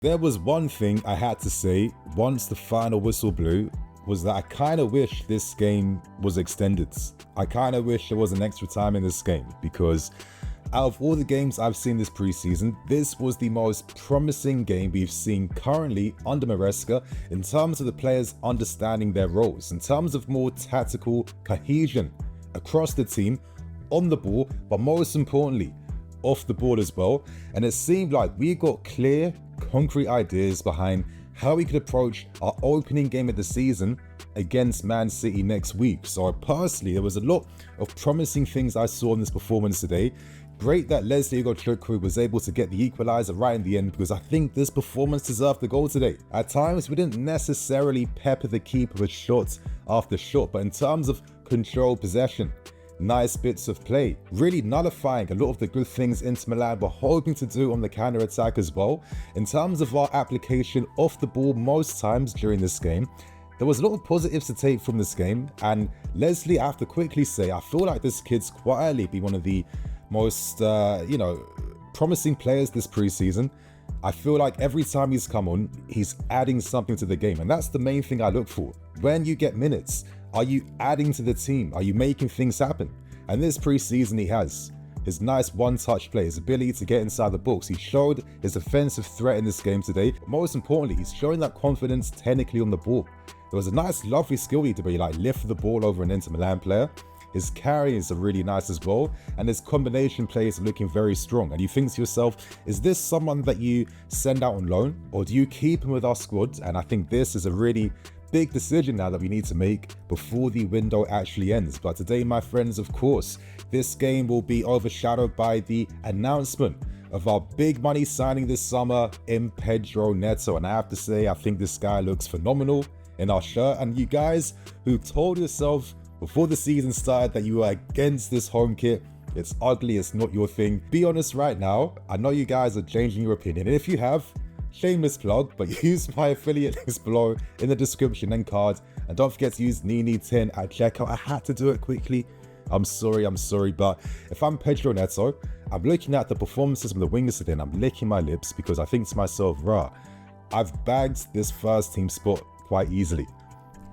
There was one thing I had to say once the final whistle blew, was that I kind of wish this game was extended. I kind of wish there was an extra time in this game, because out of all the games I've seen this preseason, this was the most promising game we've seen currently under Maresca in terms of the players understanding their roles, in terms of more tactical cohesion across the team, on the ball, but most importantly, off the ball as well. And it seemed like we got clear, concrete ideas behind how we could approach our opening game of the season against Man City next week. So personally, there was a lot of promising things I saw in this performance today. Great that Chelsea and Ugochukwu was able to get the equalizer right in the end, because I think this performance deserved the goal today. At times, we didn't necessarily pepper the keeper with shot after shot, but in terms of control possession, nice bits of play, really nullifying a lot of the good things Inter Milan were hoping to do on the counter-attack as well. In terms of our application off the ball most times during this game, there was a lot of positives to take from this game. And Leslie, I have to quickly say, I feel like this kid's quietly been one of the most, promising players this preseason. I feel like every time he's come on, he's adding something to the game. And that's the main thing I look for. When you get minutes, are you adding to the team? Are you making things happen? And this preseason he has. His nice one-touch play, his ability to get inside the box. He showed his offensive threat in this game today. But most importantly, he's showing that confidence technically on the ball. There was a nice, lovely skill need to be like lift the ball over an Inter Milan player. His carries are really nice as well, and his combination plays are looking very strong. And you think to yourself, is this someone that you send out on loan, or do you keep him with our squad? And I think this is a really big decision now that we need to make before the window actually ends. But today, my friends, of course, this game will be overshadowed by the announcement of our big money signing this summer in Pedro Neto. And I have to say, I think this guy looks phenomenal in our shirt. And you guys who told yourself before the season started that you were against this home kit, it's ugly, it's not your thing, be honest right now. I know you guys are changing your opinion, and if you have, shameless plug, but use my affiliate links below in the description and card, and don't forget to use Nini10 at checkout. I had to do it quickly. I'm sorry, but if I'm Pedro Neto, I'm looking at the performances from the wingers today and I'm licking my lips, because I think to myself, rah, I've bagged this first team spot quite easily.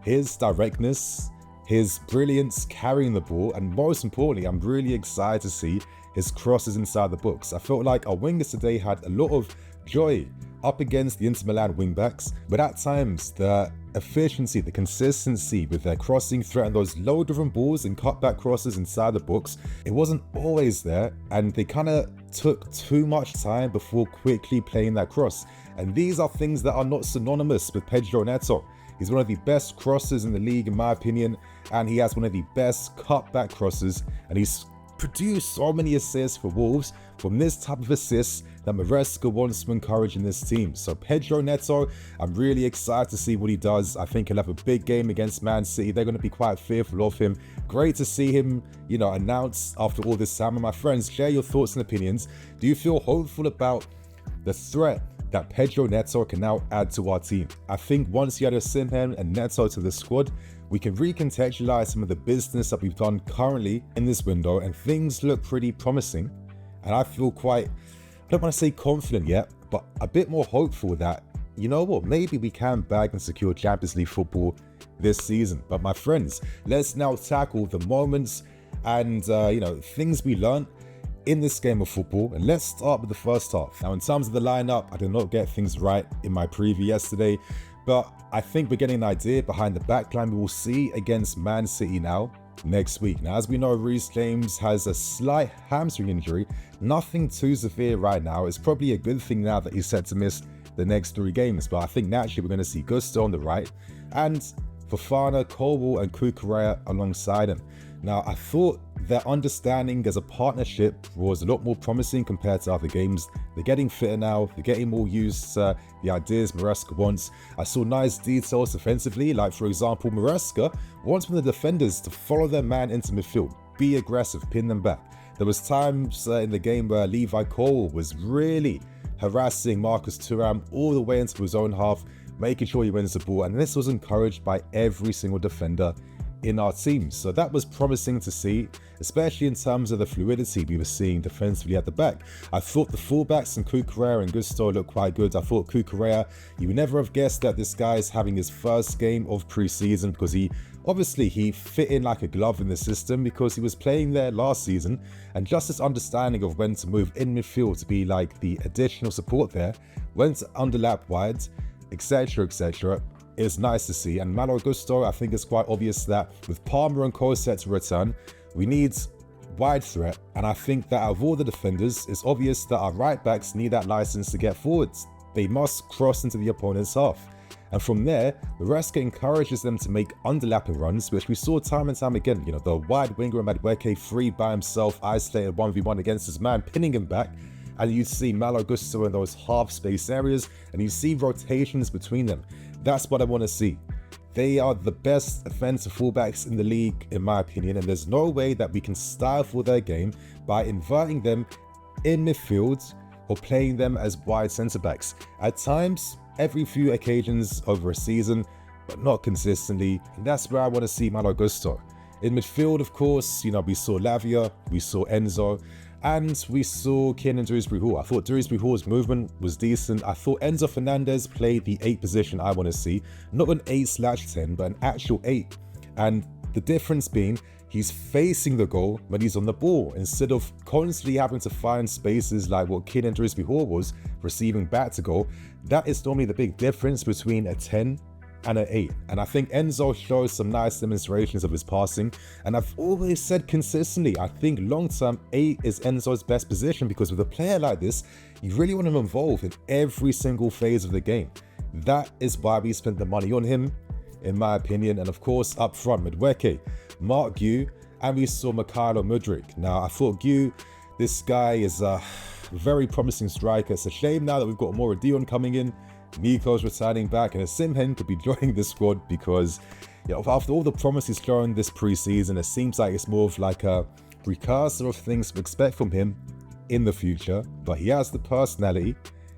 His directness, his brilliance carrying the ball, and most importantly, I'm really excited to see his crosses inside the box. I felt like our wingers today had a lot of joy up against the Inter Milan wingbacks, but at times the efficiency, the consistency with their crossing threat and those low-driven balls and cutback crosses inside the box, it wasn't always there, and they kind of took too much time before quickly playing that cross. And these are things that are not synonymous with Pedro Neto. He's one of the best crossers in the league, in my opinion, and he has one of the best cutback crosses, and he's produced so many assists for Wolves from this type of assists that Maresca wants to encourage in this team. So Pedro Neto, I'm really excited to see what he does. I think he'll have a big game against Man City. They're going to be quite fearful of him. Great to see him, announced after all this time. And my friends, share your thoughts and opinions. Do you feel hopeful about the threat that Pedro Neto can now add to our team? I think once you add a Simhen and Neto to the squad, we can recontextualize some of the business that we've done currently in this window, and things look pretty promising. And I feel quite, I don't want to say confident yet, but a bit more hopeful that, you know what, maybe we can bag and secure Champions League football this season. But my friends, let's now tackle the moments and, things we learned in this game of football, and let's start with the first half. Now, in terms of the lineup, I did not get things right in my preview yesterday, but I think we're getting an idea behind the backline we will see against Man City now next week. Now, as we know, Reece James has a slight hamstring injury, nothing too severe right now. It's probably a good thing now that he's set to miss the next 3 games, but I think naturally we're going to see Gusto on the right, and Fofana, Colwell and Cucurella alongside him. Now, I thought their understanding as a partnership was a lot more promising compared to other games. They're getting fitter now, they're getting more used to the ideas Maresca wants. I saw nice details defensively, like for example, Maresca wants one of the defenders to follow their man into midfield, be aggressive, pin them back. There was times in the game where Levi Colwell was really harassing Marcus Thuram all the way into his own half, making sure he wins the ball, and this was encouraged by every single defender in our team. So that was promising to see, especially in terms of the fluidity we were seeing defensively at the back. I thought the fullbacks and Cucurella and Gusto looked quite good. I thought Cucurella, you would never have guessed that this guy is having his first game of pre-season, because he fit in like a glove in the system because he was playing there last season, and just his understanding of when to move in midfield to be like the additional support there, when to underlap wide, etc. It's nice to see. And Malo Gusto, I think it's quite obvious that with Palmer and Cole set to return, we need wide threat. And I think that out of all the defenders, it's obvious that our right backs need that license to get forwards. They must cross into the opponent's half. And from there, Maresca encourages them to make underlapping runs, which we saw time and time again. You know, the wide winger Mudryk free by himself, isolated 1v1 against his man, pinning him back. And you see Malo Gusto in those half space areas, and you see rotations between them. That's what I want to see. They are the best offensive fullbacks in the league, in my opinion, and there's no way that we can stifle their game by inverting them in midfield or playing them as wide centre-backs. At times, every few occasions over a season, but not consistently, and that's where I want to see Malo Gusto. In midfield, of course, you know, we saw Lavia, we saw Enzo, and we saw Kiernan Dewsbury-Hall. I thought Dewsbury-Hall's movement was decent. I thought Enzo Fernandez played the 8 position I want to see. Not an 8/10, but an actual 8. And the difference being, he's facing the goal when he's on the ball, instead of constantly having to find spaces like what Kiernan Dewsbury-Hall was, receiving back to goal. That is normally the big difference between a 10 and an 8. And I think Enzo shows some nice demonstrations of his passing. And I've always said consistently, I think long-term 8 is Enzo's best position, because with a player like this, you really want him involved in every single phase of the game. That is why we spent the money on him, in my opinion. And of course, up front, Mudryk, Mark Gu, and we saw Mykhailo Mudryk. Now, I thought Gu, this guy is a very promising striker. It's a shame now that we've got Maura Dion coming in, Nico's returning back, and Simhen could be joining the squad, because, you know, after all the promise he's shown this pre-season, it seems like it's more of like a precursor of things to expect from him in the future. But he has the personality,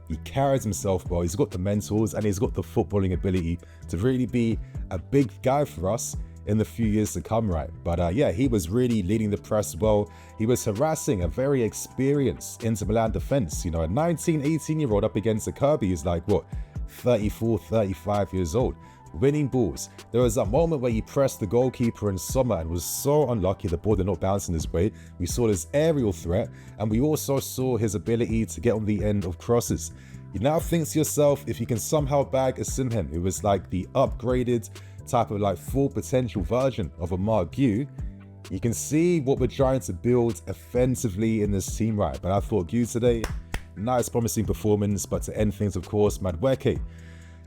he carries himself well, he's got the mentals, and he's got the footballing ability to really be a big guy for us in the few years to come, right? But yeah, he was really leading the press well. He was harassing a very experienced Inter Milan defense. You know, a 19, 18-year-old up against a Kirby is like, what, 34, 35 years old, winning balls. There was a moment where he pressed the goalkeeper in Sommer and was so unlucky the ball did not bounce in his way. We saw his aerial threat, and we also saw his ability to get on the end of crosses. You now think to yourself, if you can somehow bag a Simhen, who was like the upgraded type of like full potential version of a Mark Gu, you can see what we're trying to build offensively in this team, right? But I thought Gu today, nice promising performance. But to end things, of course, Mudryk.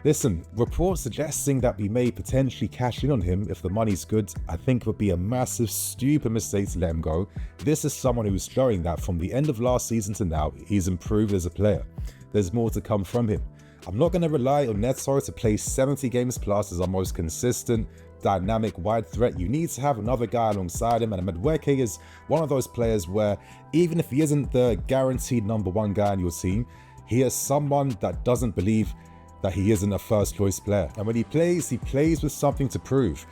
Listen, reports suggesting that we may potentially cash in on him if the money's good. I think it would be a massive, stupid mistake to let him go. This is someone who is showing that from the end of last season to now, he's improved as a player. There's more to come from him. I'm not going to rely on Neto to play 70 games plus as our most consistent, dynamic wide threat. You need to have another guy alongside him, and Mudryk is one of those players where even if he isn't the guaranteed #1 guy on your team, he is someone that doesn't believe that he isn't a first choice player. And when he plays with something to prove.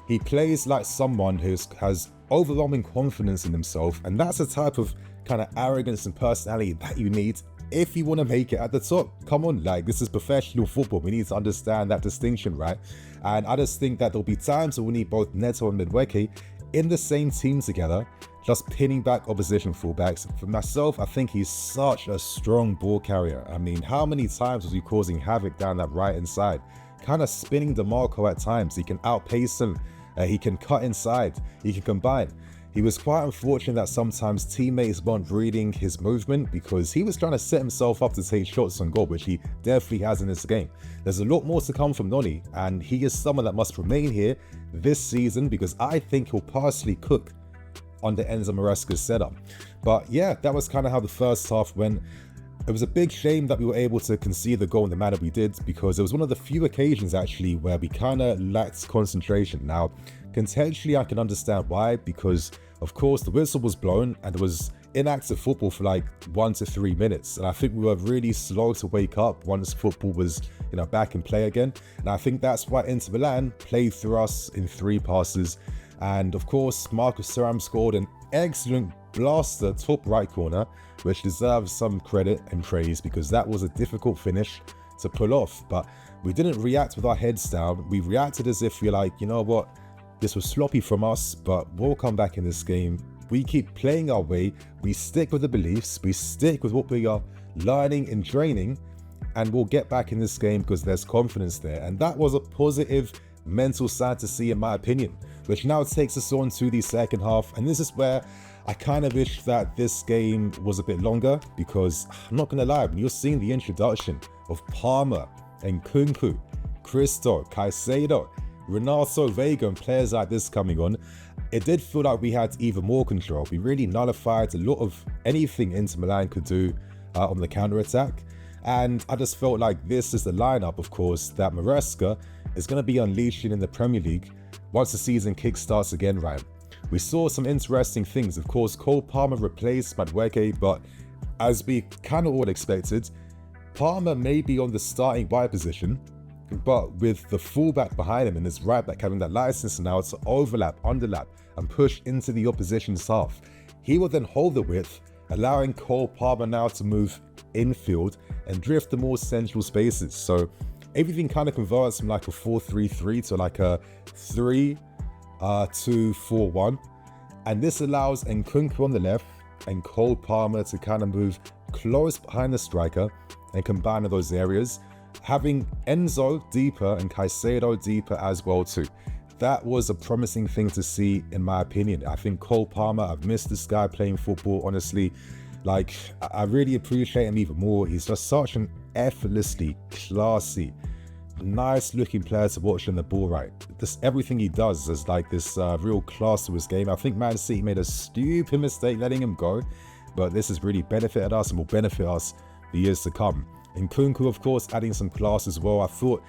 He plays like someone who has overwhelming confidence in himself, and that's the type of kind of arrogance and personality that you need if you want to make it at the top. Come on, like, this is professional football. We need to understand that distinction, right? And I just think that there'll be times where we need both Neto and Mudryk in the same team together, just pinning back opposition fullbacks. For myself, I think he's such a strong ball carrier. I mean, how many times was he causing havoc down that right-hand side? Kind of spinning DeMarco at times. He can outpace him, he can cut inside, he can combine. He was quite unfortunate that sometimes teammates weren't reading his movement, because he was trying to set himself up to take shots on goal, which he definitely has in this game. There's a lot more to come from Noni, and he is someone that must remain here this season, because I think he'll partially cook under Enzo Maresca's setup. But yeah, that was kind of how the first half went. It was a big shame that we were able to concede the goal in the manner we did, because it was one of the few occasions actually where we kind of lacked concentration. Now, contextually, I can understand why, because of course the whistle was blown and there was inactive football for like 1 to 3 minutes, and I think we were really slow to wake up once football was, you know, back in play again. And I think that's why Inter Milan played through us in 3 passes And of course, Marcus Thuram scored an excellent blaster top right corner, which deserves some credit and praise because that was a difficult finish to pull off. But we didn't react with our heads down. We reacted as if we're like, you know what, this was sloppy from us, but we'll come back in this game. We keep playing our way. We stick with the beliefs. We stick with what we are learning and training, and we'll get back in this game because there's confidence there. And that was a positive mental side to see, in my opinion, which now takes us on to the second half. And this is where I kind of wish that this game was a bit longer, because I'm not going to lie, when you're seeing the introduction of Palmer and Nkunku, Christo, Caicedo, Renato Vega and players like this coming on, it did feel like we had even more control. We really nullified a lot of anything Inter Milan could do on the counter-attack. And I just felt like this is the lineup, of course, that Maresca is going to be unleashing in the Premier League once the season kickstarts again, Ryan. We saw some interesting things. Of course, Cole Palmer replaced Mudryk, but as we kind of all expected, Palmer may be on the starting wide position, but with the fullback behind him and his right back having that license now to overlap, underlap, and push into the opposition's half, he will then hold the width, allowing Cole Palmer now to move infield and drift the more central spaces. So everything kind of converts from like a 4-3-3 to like a 3-2-4-1. And this allows Nkunku on the left and Cole Palmer to kind of move close behind the striker and combine in those areas, having Enzo deeper and Caicedo deeper as well too. That was a promising thing to see, in my opinion. I think Cole Palmer, I've missed this guy playing football, honestly. Like, I really appreciate him even more. He's just such an effortlessly classy, nice looking player to watch in the ball, right? Just everything he does is like this real class to his game. I think Man City made a stupid mistake letting him go, but this has really benefited us and will benefit us the years to come. Nkunku, of course, adding some class as well. I thought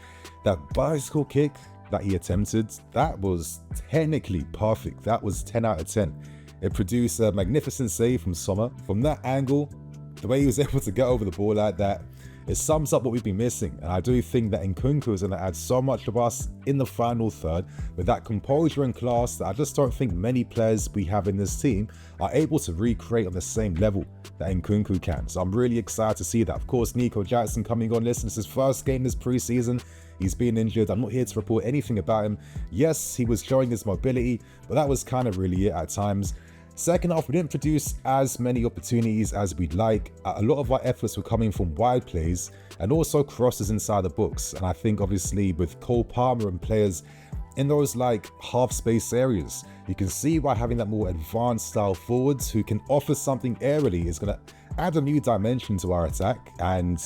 that bicycle kick that he attempted, that was technically perfect. That was 10 out of 10. It produced a magnificent save from Sommer. From that angle, the way he was able to get over the ball like that, it sums up what we've been missing. And I do think that Nkunku is going to add so much of us in the final third with that composure and class that I just don't think many players we have in this team are able to recreate on the same level that Nkunku can. So I'm really excited to see that. Of course, Nicolas Jackson coming on. Listen, it's his first game this preseason. He's been injured. I'm not here to report anything about him. Yes, he was showing his mobility, but that was kind of really it at times. Second half, we didn't produce as many opportunities as we'd like. A lot of our efforts were coming from wide plays and also crosses inside the box. And I think obviously with Cole Palmer and players in those like half space areas, you can see why having that more advanced style forwards who can offer something aerially is going to add a new dimension to our attack. And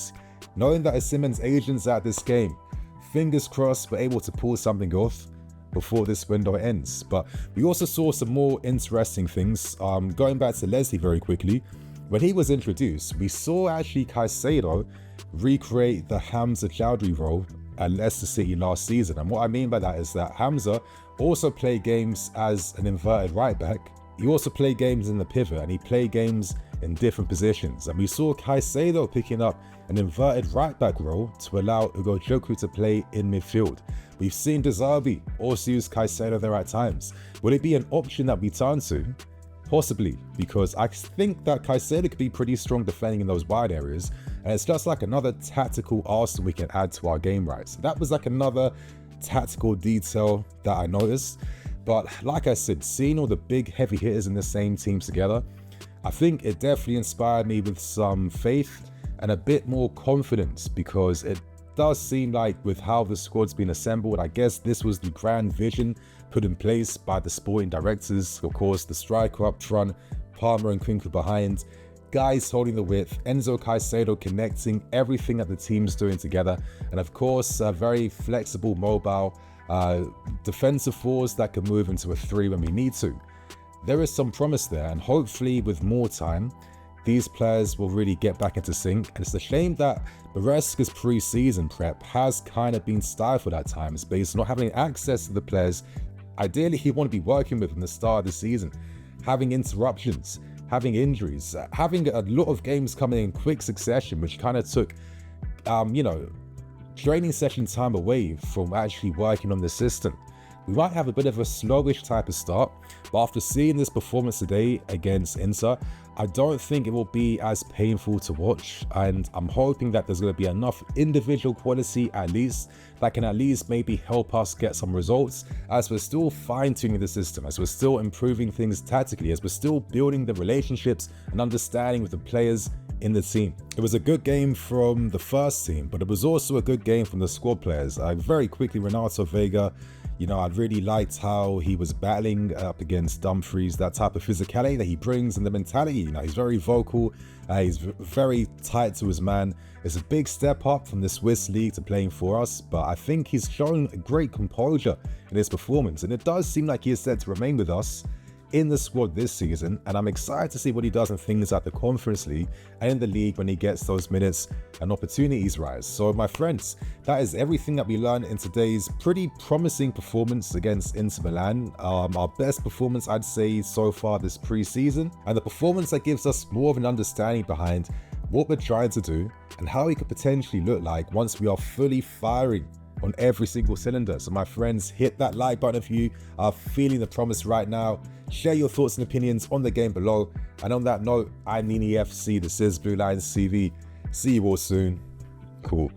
knowing that Simmons agents at this game, fingers crossed we're able to pull something off before this window ends. But we also saw some more interesting things. Going back to Leslie very quickly, when he was introduced, we saw actually Caicedo recreate the Hamza Chowdhury role at Leicester City last season. And what I mean by that is that Hamza also played games as an inverted right back. He also played games in the pivot, and he played games in different positions. And we saw Caicedo picking up an inverted right back role to allow Ugochukwu to play in midfield. We've seen De Zerbi also use Caicedo there at times. Will it be an option that we turn to? Possibly, because I think that Caicedo could be pretty strong defending in those wide areas, and it's just like another tactical arsenal we can add to our game, right? So that was like another tactical detail that I noticed. But like I said, seeing all the big heavy hitters in the same team together, I think it definitely inspired me with some faith and a bit more confidence, because it does seem like with how the squad's been assembled, I guess this was the grand vision put in place by the sporting directors. Of course, the striker up front, Palmer and Nkunku behind, guys holding the width, Enzo Caicedo connecting everything that the team's doing together, and of course, a very flexible, mobile defensive force that can move into a 3 when we need to. There is some promise there, and hopefully with more time, these players will really get back into sync. And it's a shame that Maresca's pre-season prep has kind of been stifled at times based on not having access to the players ideally he want to be working with in the start of the season, having interruptions, having injuries, having a lot of games coming in quick succession, which kind of took, training session time away from actually working on the system. we might have a bit of a slowish type of start, but after seeing this performance today against Inter, I don't think it will be as painful to watch, and I'm hoping that there's going to be enough individual quality at least that can at least maybe help us get some results as we're still fine-tuning the system, as we're still improving things tactically, as we're still building the relationships and understanding with the players in the team. It was a good game from the first team, but it was also a good game from the squad players. Very quickly, Renato Vega, I really liked how he was battling up against Dumfries, that type of physicality that he brings and the mentality. He's very vocal, he's very tight to his man. It's a big step up from the Swiss league to playing for us, but I think he's shown a great composure in his performance, and it does seem like he is set to remain with us in the squad this season, and I'm excited to see what he does in things like the Conference League and in the league when he gets those minutes and opportunities rise. So my friends, that is everything that we learned in today's pretty promising performance against Inter Milan. Our best performance, I'd say, so far this pre-season, and the performance that gives us more of an understanding behind what we're trying to do and how it could potentially look like once we are fully firing on every single cylinder. So my friends, hit that like button if you are feeling the promise right now. Share your thoughts and opinions on the game below. And on that note, I'm Nini FC. This is Blue Lions TV. See you all soon. Cool.